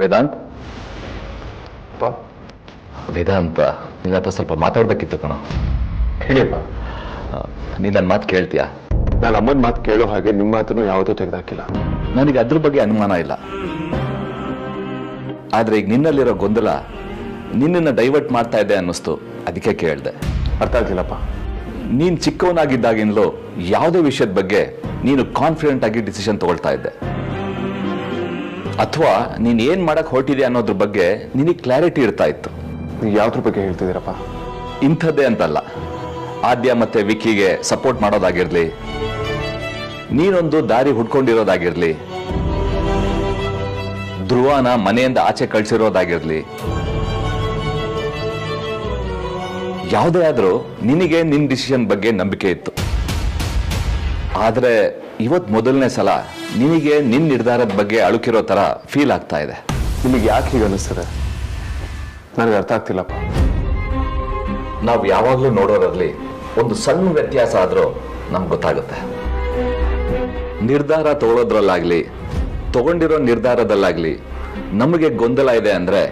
ವೇದಾಂತ್ ವೇದಾಂತ ನಿನ್ನ ಹತ್ರ ಸ್ವಲ್ಪ ಮಾತಾಡ್ಬೇಕಿತ್ತು ಕಣ. ಹೇಳಿಪ್ಪ. ನೀನ್ ನನ್ನ ಮಾತು ಕೇಳ್ತೀಯಾ? ನಾನು ಅಮ್ಮನ ಮಾತು ಕೇಳೋ ಹಾಗೆ ನಿಮ್ಮ ಮಾತನ್ನು ಯಾವುದೂ ತೆಗೆದಾಕಿಲ್ಲ. ನನಗೆ ಅದ್ರ ಬಗ್ಗೆ ಅನುಮಾನ ಇಲ್ಲ. ಆದ್ರೆ ಈಗ ನಿನ್ನಲ್ಲಿರೋ ಗೊಂದಲ ನಿನ್ನನ್ನು ಡೈವರ್ಟ್ ಮಾಡ್ತಾ ಇದೆ ಅನ್ನಿಸ್ತು, ಅದಕ್ಕೆ ಕೇಳಿದೆ. ಅರ್ಥ ಆಗ್ಲಿಲ್ಲಪ್ಪ. ನೀನ್ ಚಿಕ್ಕವನಾಗಿದ್ದಾಗಿಂದಲೂ ಯಾವುದೇ ವಿಷಯದ ಬಗ್ಗೆ ನೀನು ಕಾನ್ಫಿಡೆಂಟ್ ಆಗಿ ಡಿಸಿಷನ್ ತಗೊಳ್ತಾ ಇದ್ದೆ, ಅಥವಾ ನೀನ್ ಏನ್ ಮಾಡಕ್ ಹೊರಟಿದೆ ಅನ್ನೋದ್ರ ಬಗ್ಗೆ ನಿನಗೆ ಕ್ಲಾರಿಟಿ ಇರ್ತಾ ಇತ್ತು. ನೀವು ಯಾವ್ದ್ರ ಬಗ್ಗೆ ಹೇಳ್ತಿದ್ದೀರಪ್ಪ? ಇಂಥದ್ದೇ ಅಂತಲ್ಲ, ಆದ್ಯ ಮತ್ತೆ ವಿಕ್ಕಿಗೆ ಸಪೋರ್ಟ್ ಮಾಡೋದಾಗಿರ್ಲಿ, ನೀನೊಂದು ದಾರಿ ಹುಡ್ಕೊಂಡಿರೋದಾಗಿರ್ಲಿ, ಧ್ರುವನ ಮನೆಯಿಂದ ಆಚೆ ಕಳ್ಸಿರೋದಾಗಿರ್ಲಿ, ಯಾವುದೇ ಆದ್ರೂ ನಿನಗೆ ನಿನ್ ಡಿಸಿಷನ್ ಬಗ್ಗೆ ನಂಬಿಕೆ ಇತ್ತು. ಆದ್ರೆ ಇವತ್ ಮೊದಲನೇ ಸಲ ನಿನಗೆ ನಿನ್ ನಿರ್ಧಾರದ ಬಗ್ಗೆ ಅಳುಕಿರೋ ತರ ಫೀಲ್ ಆಗ್ತಾ ಇದೆ. ನಿಮಗೆ ಯಾಕೆ ಹೀಗೆ ಅನಿಸ್ತದೆ? ನನಗೆ ಅರ್ಥ ಆಗ್ತಿಲ್ಲಪ್ಪ. ನಾವು ಯಾವಾಗ್ಲೂ ನೋಡೋರಲ್ಲಿ ಒಂದು ಸಣ್ಣ ವ್ಯತ್ಯಾಸ ಆದ್ರೂ ನಮ್ಗೆ ಗೊತ್ತಾಗುತ್ತೆ. ನಿರ್ಧಾರ ತಗೊಳ್ಳೋದ್ರಲ್ಲಾಗ್ಲಿ, ತಗೊಂಡಿರೋ ನಿರ್ಧಾರದಲ್ಲಾಗ್ಲಿ ನಮಗೆ ಗೊಂದಲ ಇದೆ ಅಂದ್ರೆ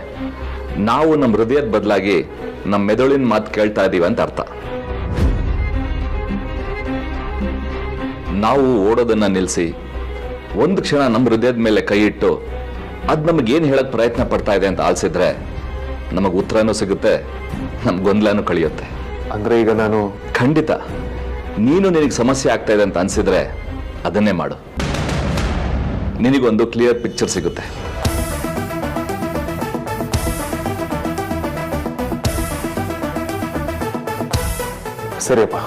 ನಾವು ನಮ್ಮ ಹೃದಯದ ಬದಲಾಗಿ ನಮ್ಮ ಮೆದುಳಿನ ಮಾತು ಕೇಳ್ತಾ ಇದೀವಿ ಅಂತ ಅರ್ಥ. ನಾವು ಓಡೋದನ್ನ ನಿಲ್ಲಿಸಿ ಒಂದು ಕ್ಷಣ ನಮ್ಮ ಹೃದಯದ ಮೇಲೆ ಕೈ ಇಟ್ಟು ಅದ್ ನಮಗೇನು ಹೇಳಕ್ ಪ್ರಯತ್ನ ಪಡ್ತಾ ಇದೆ ಅಂತ ಆಲಿಸಿದ್ರೆ ನಮಗೆ ಉತ್ತರನೂ ಸಿಗುತ್ತೆ, ನಮ್ಮ ಗೊಂದಲನೂ ಕಳಿಯುತ್ತೆ. ಅಂದ್ರೆ ಈಗ ನಾನು ಖಂಡಿತ ನೀನು ನಿನಗೆ ಸಮಸ್ಯೆ ಆಗ್ತಾ ಇದೆ ಅಂತ ಅನ್ಸಿದ್ರೆ ಅದನ್ನೇ ಮಾಡು. ನಿನಗೊಂದು ಕ್ಲಿಯರ್ ಪಿಕ್ಚರ್ ಸಿಗುತ್ತೆ. ಸರಿಯಪ್ಪ.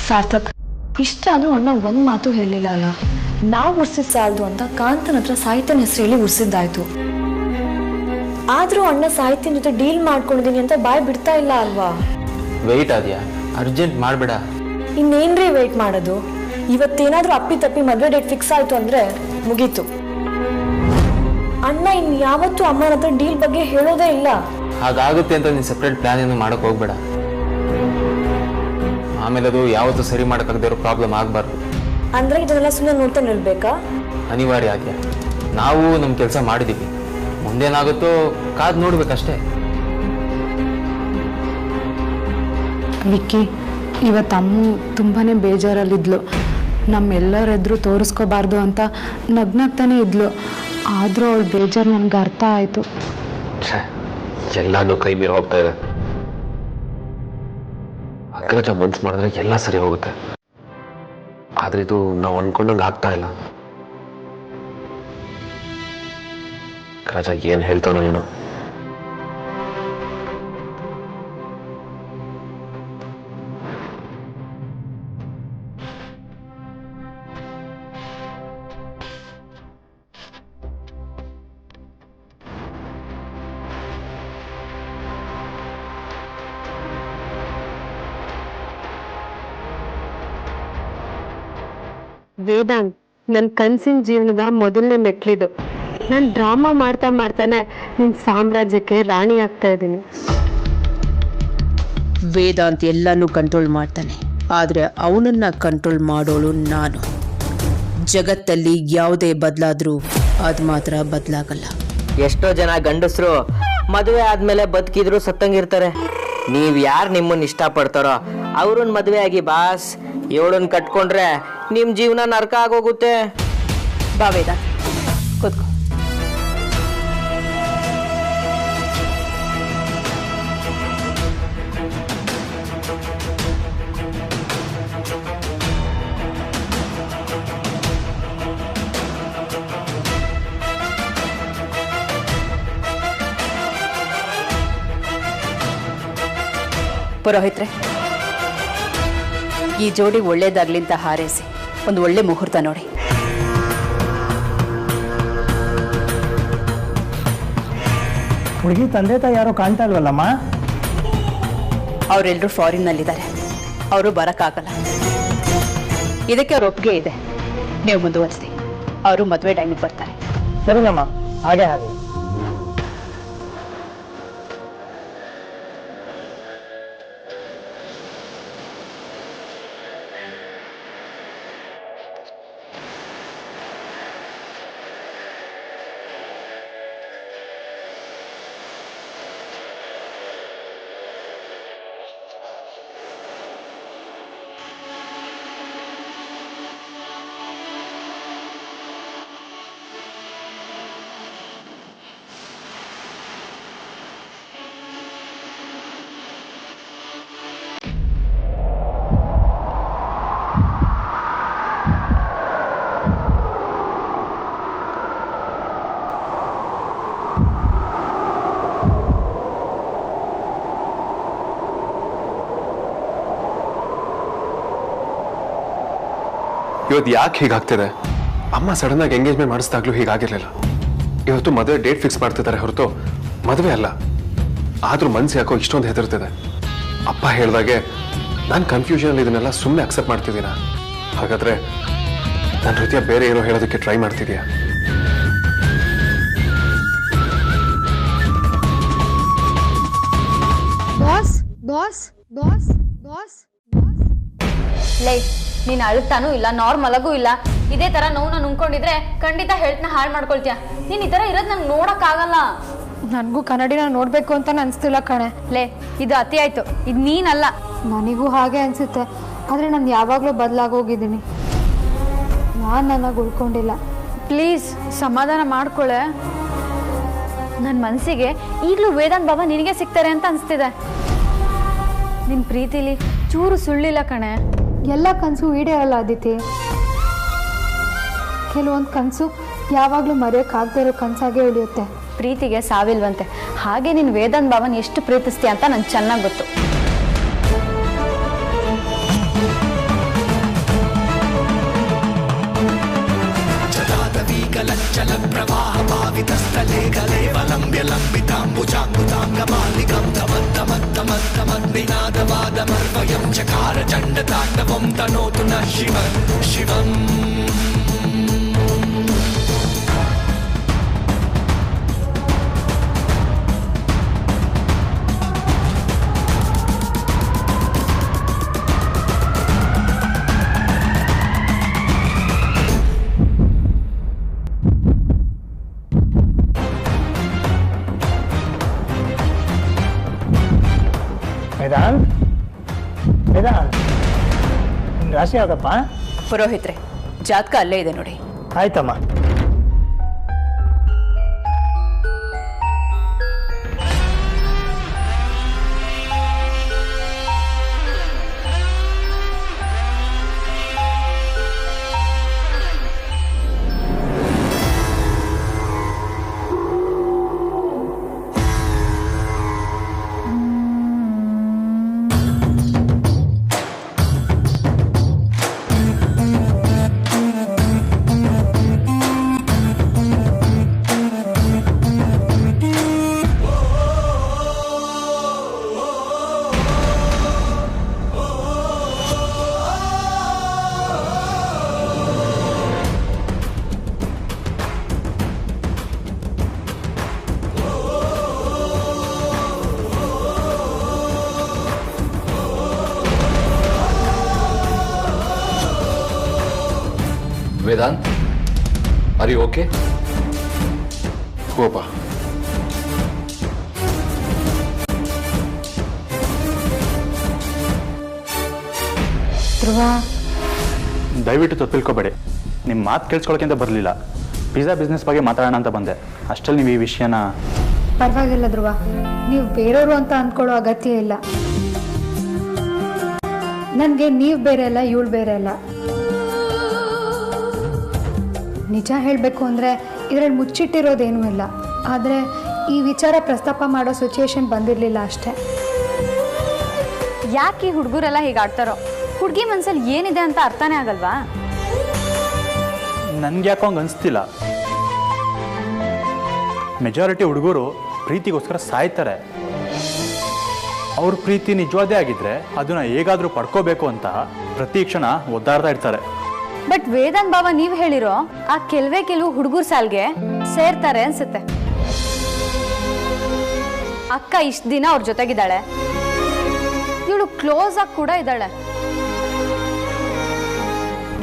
ಸಾರ್ಥಕ್, ಇಷ್ಟಾದ್ರೂ ಅಣ್ಣ ಒಂದ್ ಮಾತು ಹೇಳಿಲ್ಲ ಅಲ್ಲ. ನಾವು ಉರ್ಸಿದ್ ಸಾಲದು ಅಂತ ಕಾಂತನ ಹತ್ರ ಸಾಹಿತ್ಯನ ಹೆಸರು ಹೇಳಿ ಉರ್ಸಿದ್ದಾಯ್ತು. ಆದ್ರೂ ಅಣ್ಣ ಸಾಹಿತ್ಯನ ಜೊತೆ ಡೀಲ್ ಮಾಡ್ಕೊಂಡಿದೀನಿ ಅಂತ ಬಾಯ್ ಬಿಡ್ತಾ ಇಲ್ಲ ಅಲ್ವಾ? ವೆಯ್ಟ್ ಆದ್ಯಾ, ಅರ್ಜೆಂಟ್ ಮಾಡ್ಬೇಡ. ಇನ್ನೇನ್ರಿ ವೇಟ್ ಮಾಡೋದು? ಇವತ್ತೇನಾದ್ರೂ ಅಪ್ಪಿ ತಪ್ಪಿ ಮದ್ವೆ ಡೇಟ್ ಫಿಕ್ಸ್ ಆಯ್ತು ಅಂದ್ರೆ ಮುಗೀತು. ಅಣ್ಣ ಇನ್ ಯಾವತ್ತೂ ಅಮ್ಮನ ಹತ್ರ ಡೀಲ್ ಬಗ್ಗೆ ಹೇಳೋದೇ ಇಲ್ಲ. ಹಾಗಾಗುತ್ತೆ ಅಂತ ನೀನ್ ಸೆಪರೇಟ್ ಪ್ಲಾನ್ ಏನು ಮಾಡಕ್ ಹೋಗ್ಬೇಡ. ಆಮೇಲೆ ಅದು ಯಾವತ್ತೂ ಸರಿ ಮಾಡಕ್ಕಾಗದೇ ಇರೋ ಪ್ರಾಬ್ಲಮ್ ಆಗ್ಬಾರ್ದು. ಅಂದ್ರೆ ಇದನ್ನೆಲ್ಲ ಸುಮ್ಮನೆ ನೋಡ್ತಾ ನಿಲ್ಬೇಕಾ? ಅನಿವಾರ್ಯ ಆದ್ಯಾ. ನಾವು ನಮ್ಮ ಕೆಲಸ ಮಾಡಿದೀವಿ, ಮುಂದೇನಾಗುತ್ತೋ ಕಾದ್ ನೋಡ್ಬೇಕಷ್ಟೇ. ವಿಕ್ಕಿ, ಇವತ್ತು ಅಮ್ಮು ತುಂಬಾನೇ ಬೇಜಾರಲ್ಲಿದ್ಲು. ನಮ್ಮೆಲ್ಲರೆದ್ರು ತೋರಿಸ್ಕೋಬಾರ್ದು ಅಂತ ನಗ್ನಾಗ್ತಾನೆ ಇದ್ಲು. ಆದ್ರೂ ಅವಳು ಬೇಜಾರು ನನ್ಗೆ ಅರ್ಥ ಆಯ್ತು. ಎಲ್ಲಾನು ಕೈ ಮೀರಿ ಹೋಗ್ತಾ ಇದೆ. ಅಗ್ರಜ ಮನ್ಸು ಮಾಡಿದ್ರೆ ಎಲ್ಲ ಸರಿ ಹೋಗುತ್ತೆ. ಆದ್ರೆ ಇದು ನಾವು ಅನ್ಕೊಂಡಂಗೆ ಆಗ್ತಾ ಇಲ್ಲ. ಅಗ್ರಜ ಏನ್ ಹೇಳ್ತಾನೋ ಏನೋ. ವೇದಾಂತ್, ನನ್ನ ಕನಸಿನ ಜೀವನದ ಮೊದಲನೇ ಮೆಟ್ಲಿದು. ನಾನು ಡ್ರಾಮಾ ಮಾಡ್ತಾನೆ ನಿನ್ನ ಸಾಮ್ರಾಜ್ಯಕ್ಕೆ ರಾಣಿ ಆಗ್ತಾ ಇದ್ದೀನಿ. ವೇದಾಂತ್ ಎಲ್ಲನೂ ಕಂಟ್ರೋಲ್ ಮಾಡ್ತಾನೆ, ಆದರೆ ಅವನನ್ನ ಕಂಟ್ರೋಲ್ ಮಾಡೋಳು ನಾನು. ಜಗತ್ತಲ್ಲಿ ಯಾವುದೇ ಬದಲಾದ್ರೂ ಅದು ಮಾತ್ರ ಬದಲಾಗಲ್ಲ. ಎಷ್ಟೋ ಜನ ಗಂಡಸರು ಮದುವೆ ಆದ್ಮೇಲೆ ಬದುಕಿದ್ರು ಸತ್ತಂಗಿರ್ತಾರೆ. ನೀವ್ ಯಾರು ನಿಮ್ಮನ್ನ ಇಷ್ಟಪಡ್ತಾರೋ ಅವ್ರನ್ನ ಮದುವೆ ಆಗಿ ಬಾಸ್. ಇವಳನ್ನ ಕಟ್ಕೊಂಡ್ರೆ ನಿಮ್ ಜೀವನ ನರಕ ಆಗೋಗುತ್ತೆ. ಬಾ ವೇದಾಂತ್, ಕೂತ್ಕೋ. ಪುರೋಹಿತ್ರೆ, ಈ ಜೋಡಿ ಒಳ್ಳೇದಾಗ್ಲಿ ಅಂತ ಹಾರೈಸಿ ಒಂದು ಒಳ್ಳೆ ಮುಹೂರ್ತ ನೋಡಿ. ಹುಡುಗಿ ತಂದೆ ತಾಯಿ ಯಾರೋ ಕಾಣ್ತಾ ಇಲ್ವಲ್ಲಮ್ಮ? ಅವರೆಲ್ಲರೂ ಫಾರಿನ್ನಲ್ಲಿದ್ದಾರೆ, ಅವರು ಬರೋಕ್ಕಾಗಲ್ಲ. ಇದಕ್ಕೆ ಅವ್ರ ಒಪ್ಪಿಗೆ ಇದೆ, ನೀವು ಮುಂದುವರಿಸಿ. ಅವರು ಮದುವೆ ಟೈಮಿಗೆ ಬರ್ತಾರೆ. ಸರಿನಮ್ಮ, ಹಾಗೆ ಹಾಗೆ. ಇವತ್ತು ಯಾಕೆ ಹೀಗಾಗ್ತಿದೆ? ಅಮ್ಮ ಸಡನ್ ಆಗಿ ಎಂಗೇಜ್ಮೆಂಟ್ ಮಾಡಿಸಿದಾಗ್ಲೂ ಹೀಗಾಗಿರ್ಲಿಲ್ಲ. ಇವತ್ತು ಮದುವೆ ಡೇಟ್ ಫಿಕ್ಸ್ ಮಾಡ್ತಿದ್ದಾರೆ ಹೊರತು ಮದುವೆ ಅಲ್ಲ. ಆದ್ರೂ ಮನ್ಸು ಯಾಕೋ ಇಷ್ಟೊಂದು ಹೆದರ್ತಿದೆ. ಅಪ್ಪ ಹೇಳ್ದಾಗೆ ನಾನು ಕನ್ಫ್ಯೂಷನ್ ಇದನ್ನೆಲ್ಲ ಸುಮ್ಮನೆ ಅಕ್ಸೆಪ್ಟ್ ಮಾಡ್ತಿದ್ದೀನ? ಹಾಗಾದ್ರೆ ನನ್ನ ಹೃದಯ ಬೇರೆ ಏನೋ ಹೇಳೋದಕ್ಕೆ ಟ್ರೈ ಮಾಡ್ತಿದ್ಯಾ? ಬಾಸ್ ಬಾಸ್ ಬಾಸ್ ಬಾಸ್ ಲೈ, ನೀನ್ ಅಳುತ್ತಾನೂ ಇಲ್ಲ, ನಾರ್ಮಲ್ ಆಗೂ ಇಲ್ಲ. ಇದೇ ತರ ನೋವು ನಾನು ನುಂಗ್ಕೊಂಡಿದ್ರೆ ಖಂಡಿತ ಹೆಲ್ತ್ನ ಹಾಳು ಮಾಡ್ಕೊಳ್ತೀಯ. ನೀನ್ ಈ ತರ ಇರೋದ್ ನಂಗೆ ನೋಡಕ್ ಆಗಲ್ಲ. ನನಗೂ ಕನ್ನಡಿನ ನೋಡ್ಬೇಕು ಅಂತ ಅನಿಸ್ತಿಲ್ಲ ಕಣೆ. ಲೇ, ಇದು ಅತಿ ಆಯ್ತು. ಇದು ನೀನಲ್ಲ. ನನಗೂ ಹಾಗೆ ಅನ್ಸುತ್ತೆ, ಆದ್ರೆ ನಾನು ಯಾವಾಗಲೂ ಬದಲಾಗೋಗಿದ್ದೀನಿ. ನಾನು ನನಗೆ ಉಳ್ಕೊಂಡಿಲ್ಲ. ಪ್ಲೀಸ್ ಸಮಾಧಾನ ಮಾಡ್ಕೊಳ್ಳೆ. ನನ್ನ ಮನಸ್ಸಿಗೆ ಈಗಲೂ ವೇದಾಂತ್ ಬಾಬಾ ನಿನಗೆ ಸಿಗ್ತಾರೆ ಅಂತ ಅನಿಸ್ತಿದೆ. ನಿನ್ನ ಪ್ರೀತಿಲಿ ಚೂರು ಸುಳ್ಳಿಲ್ಲ ಕಣೆ. ಎಲ್ಲ ಕನಸು ಈಡೇರಲ್ಲ ಅದಿತಿ. ಕೆಲವೊಂದು ಕನಸು ಯಾವಾಗಲೂ ಮರೆಯೋಕ್ಕಾಗದೇ ಇರೋ ಕನಸಾಗೆ ಉಳಿಯುತ್ತೆ. ಪ್ರೀತಿಗೆ ಸಾವಿಲ್ವಂತೆ. ಹಾಗೆ ನೀನು ವೇದಾಂತ್ ಬಾಬನ್ ಎಷ್ಟು ಪ್ರೀತಿಸ್ತೀಯ ಅಂತ ನಂಗೆ ಚೆನ್ನಾಗಿ ಗೊತ್ತು. ವೇದಾಂತ್, ವೇದಾಂತ್, ನಿನ್ನ ರಾಶಿ ಯಾವ್ದಪ್ಪ? ಪುರೋಹಿತ್ರೆ, ಜಾತಕ ಅಲ್ಲೇ ಇದೆ ನೋಡಿ. ಆಯ್ತಮ್ಮ. Vedant, are you okay? ಕೋಪ ಧ್ರುವ, ದಯವಿಟ್ಟು ತಪ್ಪಿಲ್ಕೋಬೇಡಿ. ನಿಮ್ಮ ಮಾತು ಕೇಳಿಸ್ಕೊಳ್ಳೋಕ್ಕಿಂತ ಬರಲಿಲ್ಲ. ಪಿಜ್ಜಾ ಬಿಸ್ನೆಸ್ ಬಗ್ಗೆ ಮಾತಾಡೋಣ ಅಂತ ಬಂದೆ. ಅಷ್ಟರಲ್ಲಿ ನೀವು ಈ ವಿಷಯನ... ಪರವಾಗಿಲ್ಲ ಧ್ರುವ, ನೀವು ಬೇರೆಯವರು ಅಂತ ಅಂದ್ಕೊಳ್ಳೋ ಅಗತ್ಯ ಇಲ್ಲ. ನನಗೆ ನೀವು ಬೇರೆ ಅಲ್ಲ, ಇವಳು ಬೇರೆ ಅಲ್ಲ. ನಿಜ ಹೇಳಬೇಕು ಅಂದರೆ ಇದರಲ್ಲಿ ಮುಚ್ಚಿಟ್ಟಿರೋದೇನೂ ಇಲ್ಲ. ಆದರೆ ಈ ವಿಚಾರ ಪ್ರಸ್ತಾಪ ಮಾಡೋ ಸಿಚುಯೇಷನ್ ಬಂದಿರಲಿಲ್ಲ ಅಷ್ಟೇ. ಯಾಕೆ ಈ ಹುಡುಗರೆಲ್ಲ ಹೀಗೆ ಆಡ್ತಾರೋ? ಹುಡುಗಿ ಮನ್ಸಲ್ಲಿ ಏನಿದೆ ಅಂತ ಅರ್ಥನೇ ಆಗಲ್ವಾ? ನನ್ಗೆ ಯಾಕೋ ಹಂಗೆ ಅನಿಸ್ತಿಲ್ಲ. ಮೆಜಾರಿಟಿ ಹುಡುಗರು ಪ್ರೀತಿಗೋಸ್ಕರ ಸಾಯ್ತಾರೆ. ಅವ್ರ ಪ್ರೀತಿ ನಿಜವಾದೇ ಆಗಿದ್ರೆ ಅದನ್ನ ಹೇಗಾದರೂ ಪಡ್ಕೋಬೇಕು ಅಂತ ಪ್ರತಿ ಕ್ಷಣ ಒದ್ದಾಡ್ತಾ ಇರ್ತಾರೆ. ಬಟ್ ವೇದಾಂತ್ ಬಾಬಾ ನೀವು ಹೇಳಿರೋ ಆ ಕೆಲವು ಹುಡುಗರು ಸಾಲ್ಗೆ ಸೇರ್ತಾರೆ ಅನ್ಸುತ್ತೆ. ಅಕ್ಕ ಇಷ್ಟು ದಿನ ಅವ್ರ ಜೊತೆಗಿದ್ದಾಳೆ, ಇವಳು ಕ್ಲೋಸ್ ಆಗಿ ಕೂಡ ಇದ್ದಾಳೆ.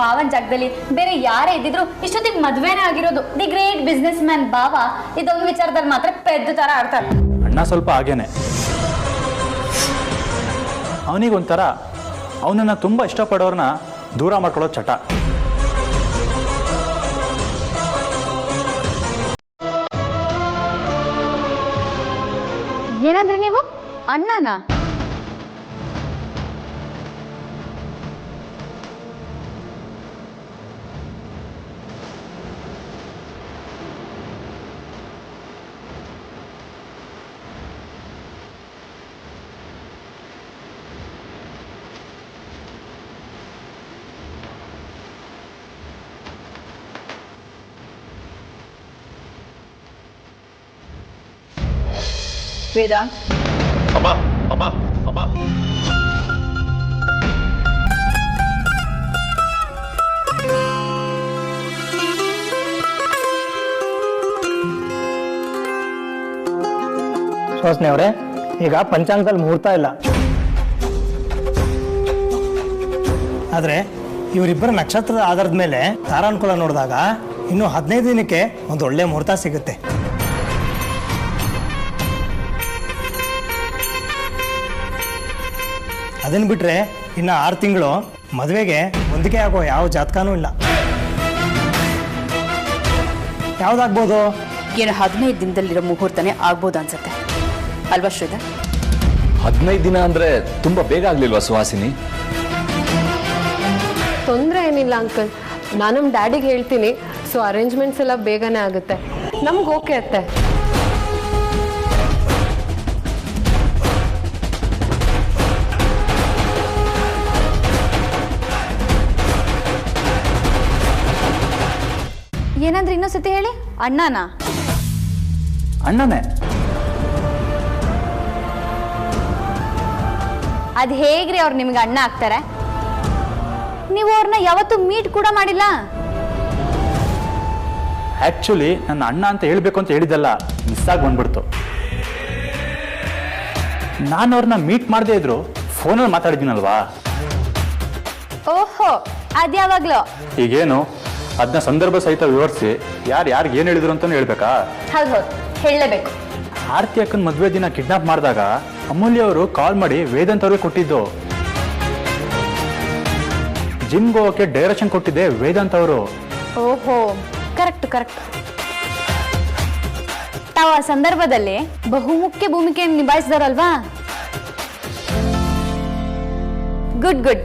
ಬಾವನ್ ಜಾಗದಲ್ಲಿ ಬೇರೆ ಯಾರೇ ಇದ್ದಿದ್ರು ಇಷ್ಟೊತ್ತಿಗೆ ಮದ್ವೆನೇ ಆಗಿರೋದು. ದಿ ಗ್ರೇಟ್ ಬಿಸ್ನೆಸ್ ಮ್ಯಾನ್ ಬಾವ ಇದೊಂದು ವಿಚಾರದಲ್ಲಿ ಮಾತ್ರ ಪೆದ್ದ ತರ ಆಡ್ತಾರೆ. ಅಣ್ಣ ಸ್ವಲ್ಪ ಹಾಗೇನೆ. ಅವನಿಗೊಂಥರ ಅವನನ್ನ ತುಂಬ ಇಷ್ಟಪಡೋರನ್ನ ದೂರ ಮಾಡ್ಕೊಳ್ಳೋ ಚಟ. ಏನಂದ್ರೆ ನೀವು ಅಣ್ಣನ? ವೇದಾಂತ್, ಸುಹಾಸಿನಿ ಅವರೇ, ಈಗ ಪಂಚಾಂಗದಲ್ಲಿ ಮುಹೂರ್ತ ಇಲ್ಲ, ಆದರೆ ಇವರಿಬ್ಬರ ನಕ್ಷತ್ರದ ಆಧಾರದ ಮೇಲೆ ತಾರಾನುಕೂಲ ನೋಡಿದಾಗ ಇನ್ನು 15 ದಿನಕ್ಕೆ ಒಂದು ಒಳ್ಳೆ ಮುಹೂರ್ತ ಸಿಗುತ್ತೆ. ಅದನ್ನು ಬಿಟ್ಟರೆ ಇನ್ನು 6 ತಿಂಗಳು ಮದುವೆಗೆ ಹೊಂದಿಕೆ ಆಗೋ ಯಾವ ಜಾತಕನೂ ಇಲ್ಲ. ಯಾವುದಾಗ್ಬೋದು? ಏನು 15 ದಿನದಲ್ಲಿರೋ ಮುಹೂರ್ತನೇ ಆಗ್ಬೋದು ಅನ್ಸುತ್ತೆ ಅಲ್ವಾ ಶ್ರೀಧರ್? 15 ದಿನ ಅಂದರೆ ತುಂಬ ಬೇಗ ಆಗಲಿಲ್ವಾ ಸುಹಾಸಿನಿ? ತೊಂದರೆ ಏನಿಲ್ಲ ಅಂಕಲ್, ನಾನು ನಮ್ಮ ಡ್ಯಾಡಿಗೆ ಹೇಳ್ತೀನಿ. ಸೊ ಅರೇಂಜ್ಮೆಂಟ್ಸ್ ಎಲ್ಲ ಬೇಗನೆ ಆಗುತ್ತೆ. ನಮ್ಗೆ ಓಕೆ ಅತ್ತೆ. ಏನಂದ್ರೆ ಇನ್ನೊಂದ್ಸತಿ ಹೇಳಿ. ಅಣ್ಣನ? ಅಣ್ಣನೇ. ಅದ್ ಹೇಗ್ರಿ ಅವ್ರು ನಿಮ್ಗೆ ಅಣ್ಣ ಆಗ್ತಾರೆ? ನೀವು ಅವ್ರನ್ನ ಯಾವತ್ತೂ ಮೀಟ್ ಕೂಡ ಮಾಡಿಲ್ಲ. ಆ್ಯಕ್ಚುಲಿ ನನ್ನ ಅಣ್ಣ ಅಂತ ಹೇಳಬೇಕು ಅಂತ ಹೇಳಿದ್ದಲ್ಲ, ಮಿಸ್ ಆಗಿ ಬಂದ್ಬಿಡ್ತು. ನಾನು ಅವ್ರನ್ನ ಮೀಟ್ ಮಾಡದೇ ಇದ್ರು ಫೋನಲ್ಲಿ ಮಾತಾಡಿದ್ದೀನಲ್ವಾ. ಓಹೋ, ಅದ್ಯಾವಾಗ್ಲೋ? ಈಗೇನು ಅದನ್ನ ಸಂದರ್ಭ ಸಹಿತ ವಿವರಿಸಿ ಯಾರಿಗೆ ಏನು ಹೇಳಿದ್ರು ಅಂತಲೂ ಹೇಳ್ಬೇಕಾ? ಹೌದು, ಹೇಳಲೇಬೇಕು. ಆರ್ತಿ ಅಕ್ಕನ ಮದುವೆ ದಿನ ಕಿಡ್ನಾಪ್ ಮಾಡಿದಾಗ ಅಮೂಲ್ಯ ಅವರು ಕಾಲ್ ಮಾಡಿ ವೇದಾಂತ್ ಅವ್ರಿಗೆ ಕೊಟ್ಟಿದ್ದು. ಜಿಮ್ಗೆ ಹೋಗೋಕ್ಕೆ ಡೈರೆಕ್ಷನ್ ಕೊಟ್ಟಿದ್ದೆ ವೇದಾಂತ್ ಅವರು. ಓಹೋ, ಕರೆಕ್ಟ್. ತಾವು ಆ ಸಂದರ್ಭದಲ್ಲಿ ಬಹುಮುಖ್ಯ ಭೂಮಿಕೆಯನ್ನು ನಿಭಾಯಿಸಿದಾರಲ್ವಾ? ಗುಡ್.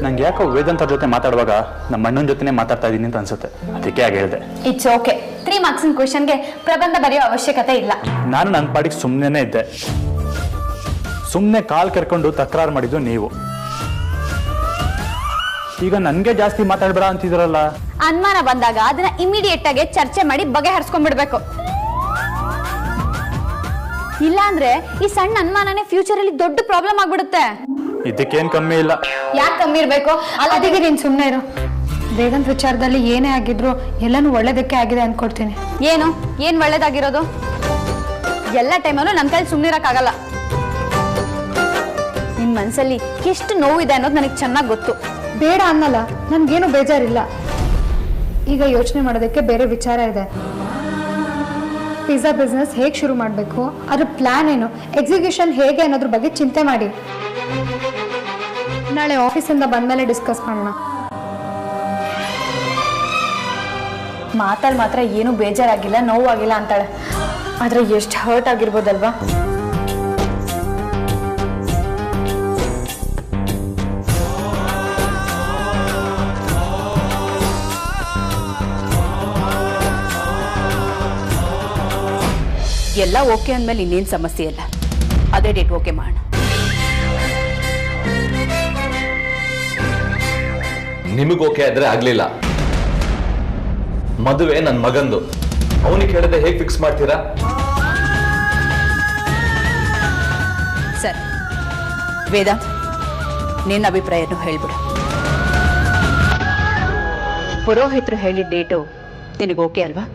ನಂಗೆ ಯಾಕೋ ವೇದಾಂತ್ ಅವ್ರ ಜೊತೆ ಮಾತಾಡುವಾಗ ನಮ್ಮ ಅಣ್ಣನ ಜೊತೆನೇ ಮಾತಾಡ್ತಾ ಇದ್ದೀನಿ ಅಂತ ಅನ್ಸುತ್ತೆ. ಅದಕ್ಕೆ ಆಗಿ ಹೇಳಿದೆ. It's okay. 3 ಮಾರ್ಕ್ಸ್ ಕ್ವೆಶ್ಚನ್ಗೆ ಪ್ರಬಂಧ ಬರೆಯೋ ಅವಶ್ಯಕತೆ ಇಲ್ಲ. ನಾನು ನನ್ನ ಪಾಡಿಗೆ ಸುಮ್ಮನೆ ಇದ್ದೆ. ಸುಮ್ಮನೆ ಕಾಲ್ ಕರ್ಕೊಂಡು ತಕರಾರು ಮಾಡಿದ್ದು ನೀವು. ಈಗ ನನಗೆ ಜಾಸ್ತಿ ಮಾತಾಡ್ಬೇಡ ಅಂತಿದ್ರಲ್ಲ. ಅನುಮಾನ ಬಂದಾಗ ಅದನ್ನ ಇಮಿಡಿಯೇಟ್ ಆಗಿ ಚರ್ಚೆ ಮಾಡಿ ಬಗೆಹರಿಸ್ಕೊಂಡ್ಬಿಡ್ಬೇಕು. ಇಲ್ಲ ಅಂದ್ರೆ ಈ ಸಣ್ಣ ಅನುಮಾನನೇ ಫ್ಯೂಚರ್ ಅಲ್ಲಿ ದೊಡ್ಡ ಪ್ರಾಬ್ಲಮ್ ಆಗ್ಬಿಡುತ್ತೆ. ಇದಕ್ಕೇನ್ ಕಮ್ಮಿ ಇಲ್ಲ. ಯಾಕೆ ಕಮ್ಮಿ ಇರ್ಬೇಕು? ಅದಕ್ಕೆ ನೀನು ಸುಮ್ಮನೆ ಇರು. ವೇದಾಂತ್ ವಿಚಾರದಲ್ಲಿ ಏನೇ ಆಗಿದ್ರು ಎಲ್ಲನೂ ಒಳ್ಳೇದಕ್ಕೆ ಆಗಿದೆ ಅನ್ಕೊಡ್ತೀನಿ. ಏನ್ ಒಳ್ಳೇದಾಗಿರೋದು? ಎಲ್ಲ ಟೈಮಲ್ಲೂ ನನ್ನ ಕೈಲಿ ಸುಮ್ಮನಿರಕ್ಕಾಗಲ್ಲ. ನಿನ್ ಮನ್ಸಲ್ಲಿ ಎಷ್ಟು ನೋವಿದೆ ಅನ್ನೋದು ನನಗೆ ಚೆನ್ನಾಗಿ ಗೊತ್ತು. ಬೇಡ ಅನ್ನಲ್ಲ, ನನ್ಗೇನು ಬೇಜಾರಿಲ್ಲ. ಈಗ ಯೋಚನೆ ಮಾಡೋದಕ್ಕೆ ಬೇರೆ ವಿಚಾರ ಇದೆ. ಪಿಜ್ಜಾ ಬಿಸ್ನೆಸ್ ಹೇಗೆ ಶುರು ಮಾಡಬೇಕು, ಅದ್ರ ಪ್ಲಾನ್ ಏನು, ಎಕ್ಸಿಕ್ಯೂಷನ್ ಹೇಗೆ ಅನ್ನೋದ್ರ ಬಗ್ಗೆ ಚಿಂತೆ ಮಾಡಿ. ನಾಳೆ ಆಫೀಸಿಂದ ಬಂದ್ಮೇಲೆ ಡಿಸ್ಕಸ್ ಮಾಡೋಣ. ಮಾತಲ್ಲಿ ಮಾತ್ರ ಏನು ಬೇಜಾರಾಗಿಲ್ಲ, ನೋವಾಗಿಲ್ಲ ಅಂತಾಳೆ. ಆದ್ರೆ ಎಷ್ಟು ಹರ್ಟ್ ಆಗಿರ್ಬೋದಲ್ವಾ? ಎಲ್ಲ ಓಕೆ ಅಂದಮೇಲೆ ಇನ್ನೇನು ಸಮಸ್ಯೆ ಇಲ್ಲ. ಅದೇ ಡೇಟ್ ಓಕೆ ಮಾಡೋಣ. ನಿಮಗೆ ಓಕೆ ಆದ್ರೆ ಆಗ್ಲಿಲ್ಲ. ಮದುವೆ ನನ್ನ ಮಗಂದು, ಅವನಿಗೆ ಕೇಳದೆ ಹೇಗೆ ಫಿಕ್ಸ್ ಮಾಡ್ತೀರಾ? ಸರ್ ವೇದಾಂತ್, ನಿನ್ನ ಅಭಿಪ್ರಾಯನೂ ಹೇಳ್ಬಿಡು. ಪುರೋಹಿತರು ಹೇಳಿದ ಡೇಟು ನಿನಗೆ ಓಕೆ ಅಲ್ವಾ?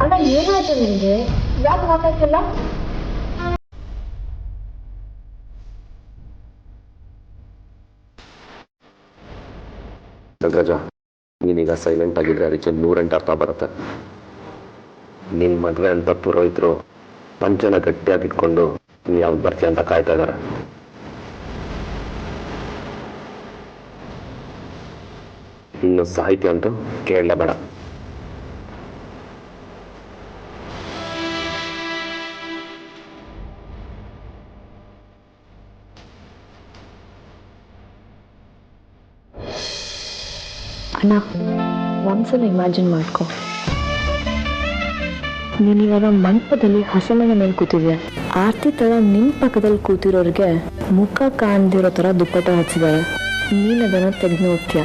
ಅಣ್ಣ ಏನಾಯ್ತು ನಿಮಗೆ? ಯಾಕೆ ಮಾತಾಡ್ತಿಲ್ಲ? ಗಜ, ನೀನೀಗ ಸೈಲೆಂಟ್ ಆಗಿದ್ರೆ ಅದಕ್ಕೆ 108 ಅರ್ಥ ಬರುತ್ತೆ. ನಿನ್ನ ಮದುವೆ ಅಂತ ಪುರೋಹಿತರು ಪಂಚನ ಗಟ್ಟಿಯಾಗಿ ಇಟ್ಕೊಂಡು ನೀನು ಯಾವ್ದು ಬರ್ತೀಯ ಅಂತ ಕಾಯ್ತಾ ಇದ್ದಾರೆ. ಇನ್ನು ಸಾಹಿತ್ಯ ಅಂತೂ ಕೇಳಲೇಬೇಡ. ಅಣ್ಣ, ಒಂದ್ಸಲ ಇಮ್ಯಾಜಿನ್ ಮಾಡ್ಕೊ, ನೀನಿವಾಗ ಮಂಟಪದಲ್ಲಿ ಹಸೆಮಣೆ ಮೇಲೆ ಕೂತಿದ್ಯಾ. ಆರ್ತಿ ತರ ನಿನ್ ಪಕ್ಕದಲ್ಲಿ ಕೂತಿರೋರಿಗೆ ಮುಖ ಕಾಣ್ದಿರೋ ತರ ದುಪ್ಪಟ್ಟ ಹಚ್ಚಿದಾರೆ. ನೀನ್ ಅದನ್ನ ತೆಗೆದು ನೋಡ್ತೀಯ.